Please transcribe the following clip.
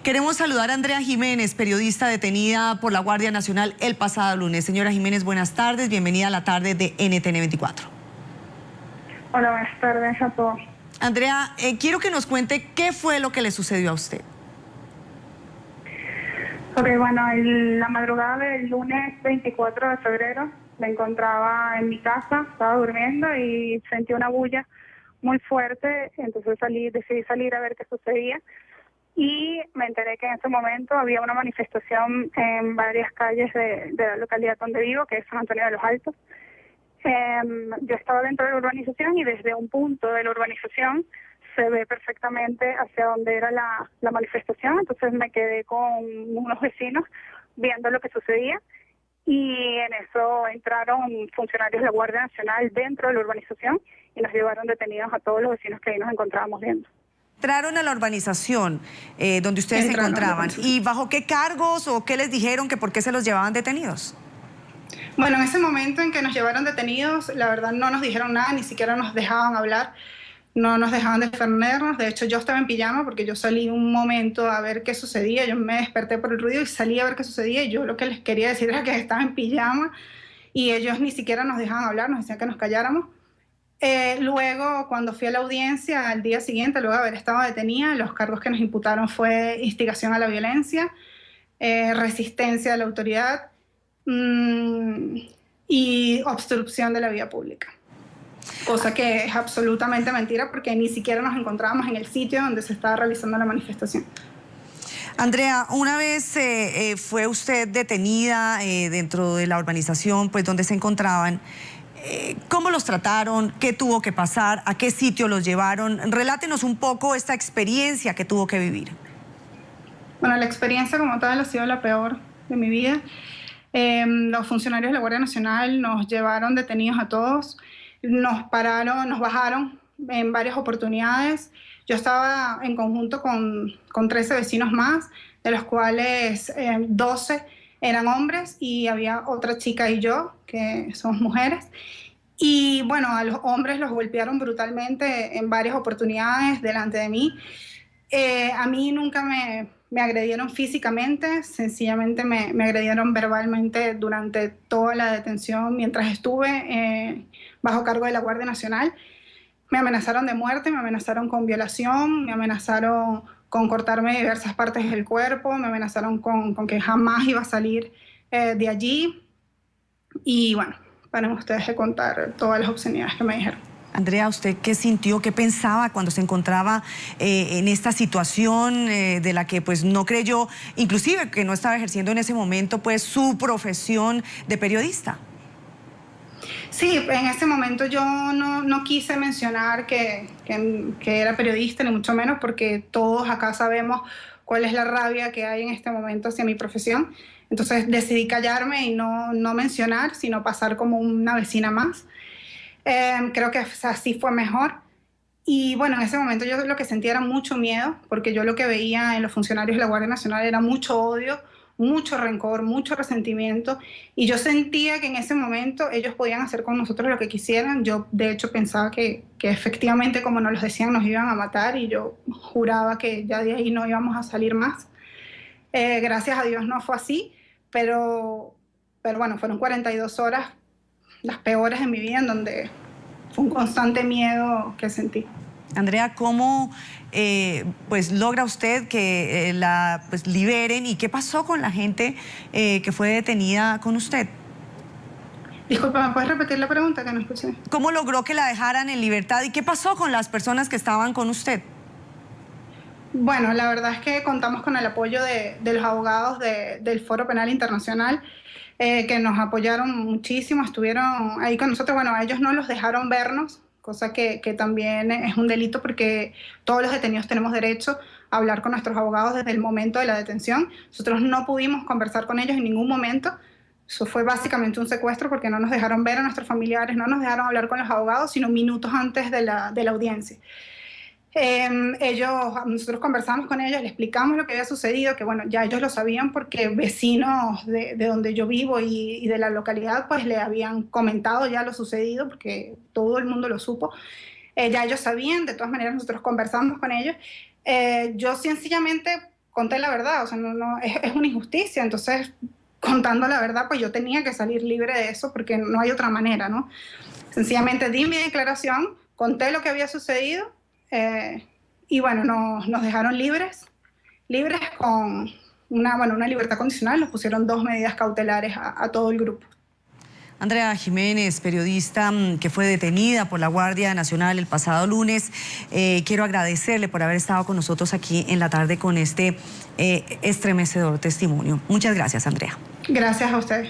Queremos saludar a Andrea Jiménez, periodista detenida por la Guardia Nacional el pasado lunes. Señora Jiménez, buenas tardes, bienvenida a la tarde de NTN 24. Hola, buenas tardes a todos. Andrea, quiero que nos cuente qué fue lo que le sucedió a usted. Ok, bueno, la madrugada del lunes 24 de febrero me encontraba en mi casa, estaba durmiendo y sentí una bulla muy fuerte, entonces decidí salir a ver qué sucedía y me enteré que en ese momento había una manifestación en varias calles de la localidad donde vivo, que es San Antonio de los Altos. Yo estaba dentro de la urbanización y desde un punto de la urbanización se ve perfectamente hacia dónde era la manifestación, entonces me quedé con unos vecinos viendo lo que sucedía y en eso entraron funcionarios de la Guardia Nacional dentro de la urbanización y nos llevaron detenidos a todos los vecinos que ahí nos encontrábamos viendo. Entraron a la urbanización donde ustedes se encontraban. ¿Y bajo qué cargos o qué les dijeron que por qué se los llevaban detenidos? Bueno, en ese momento en que nos llevaron detenidos, la verdad no nos dijeron nada, ni siquiera nos dejaban hablar, no nos dejaban defendernos. De hecho, yo estaba en pijama porque yo salí un momento a ver qué sucedía. Yo me desperté por el ruido y salí a ver qué sucedía y yo lo que les quería decir era que estaba en pijama y ellos ni siquiera nos dejaban hablar, nos decían que nos calláramos. Luego, cuando fui a la audiencia al día siguiente, luego de haber estado detenida, los cargos que nos imputaron fue instigación a la violencia, resistencia a la autoridad y obstrucción de la vía pública. Cosa que es absolutamente mentira porque ni siquiera nos encontrábamos en el sitio donde se estaba realizando la manifestación. Andrea, una vez fue usted detenida dentro de la urbanización, pues donde se encontraban, ¿cómo los trataron? ¿Qué tuvo que pasar? ¿A qué sitio los llevaron? Relátenos un poco esta experiencia que tuvo que vivir. Bueno, la experiencia como tal ha sido la peor de mi vida. Los funcionarios de la Guardia Nacional nos llevaron detenidos a todos, nos pararon, nos bajaron en varias oportunidades. Yo estaba en conjunto con 13 vecinos más, de los cuales 12 eran hombres y había otra chica y yo, que somos mujeres. Y bueno, a los hombres los golpearon brutalmente en varias oportunidades delante de mí. A mí nunca me agredieron físicamente, sencillamente me agredieron verbalmente durante toda la detención mientras estuve bajo cargo de la Guardia Nacional. Me amenazaron de muerte, me amenazaron con violación, me amenazaron con cortarme diversas partes del cuerpo, me amenazaron con que jamás iba a salir de allí. Y bueno, paren ustedes de contar todas las obscenidades que me dijeron. Andrea, ¿usted qué sintió, qué pensaba cuando se encontraba en esta situación de la que pues no creyó, inclusive que no estaba ejerciendo en ese momento pues su profesión de periodista? Sí, en ese momento yo no quise mencionar que era periodista, ni mucho menos, porque todos acá sabemos cuál es la rabia que hay en este momento hacia mi profesión. Entonces decidí callarme y no mencionar, sino pasar como una vecina más. Creo que así fue mejor. Y bueno, en ese momento yo lo que sentía era mucho miedo, porque yo lo que veía en los funcionarios de la Guardia Nacional era mucho odio, mucho rencor, mucho resentimiento. Y yo sentía que en ese momento ellos podían hacer con nosotros lo que quisieran. Yo, de hecho, pensaba que efectivamente, como nos lo decían, nos iban a matar y yo juraba que ya de ahí no íbamos a salir más. Gracias a Dios no fue así, pero bueno, fueron 42 horas las peores de mi vida, en donde fue un constante miedo que sentí. Andrea, ¿cómo pues logra usted que la pues liberen y qué pasó con la gente que fue detenida con usted? Disculpa, ¿me puedes repetir la pregunta que no escuché? ¿Cómo logró que la dejaran en libertad y qué pasó con las personas que estaban con usted? Bueno, la verdad es que contamos con el apoyo de los abogados del Foro Penal Internacional, que nos apoyaron muchísimo, estuvieron ahí con nosotros. Bueno, a ellos no los dejaron vernos, cosa que también es un delito porque todos los detenidos tenemos derecho a hablar con nuestros abogados desde el momento de la detención. Nosotros no pudimos conversar con ellos en ningún momento. Eso fue básicamente un secuestro porque no nos dejaron ver a nuestros familiares, no nos dejaron hablar con los abogados, sino minutos antes de la audiencia. Nosotros conversamos con ellos, les explicamos lo que había sucedido, que bueno, ya ellos lo sabían porque vecinos de donde yo vivo y de la localidad pues le habían comentado ya lo sucedido porque todo el mundo lo supo. Ya ellos sabían, de todas maneras nosotros conversamos con ellos. Yo sencillamente conté la verdad, o sea, es una injusticia, entonces contando la verdad, pues yo tenía que salir libre de eso porque no hay otra manera, ¿no? Sencillamente di mi declaración, conté lo que había sucedido y bueno, nos dejaron libres con una libertad condicional, nos pusieron 2 medidas cautelares a todo el grupo. Andrea Jiménez, periodista que fue detenida por la Guardia Nacional el pasado lunes, quiero agradecerle por haber estado con nosotros aquí en la tarde con este estremecedor testimonio. Muchas gracias, Andrea. Gracias a ustedes.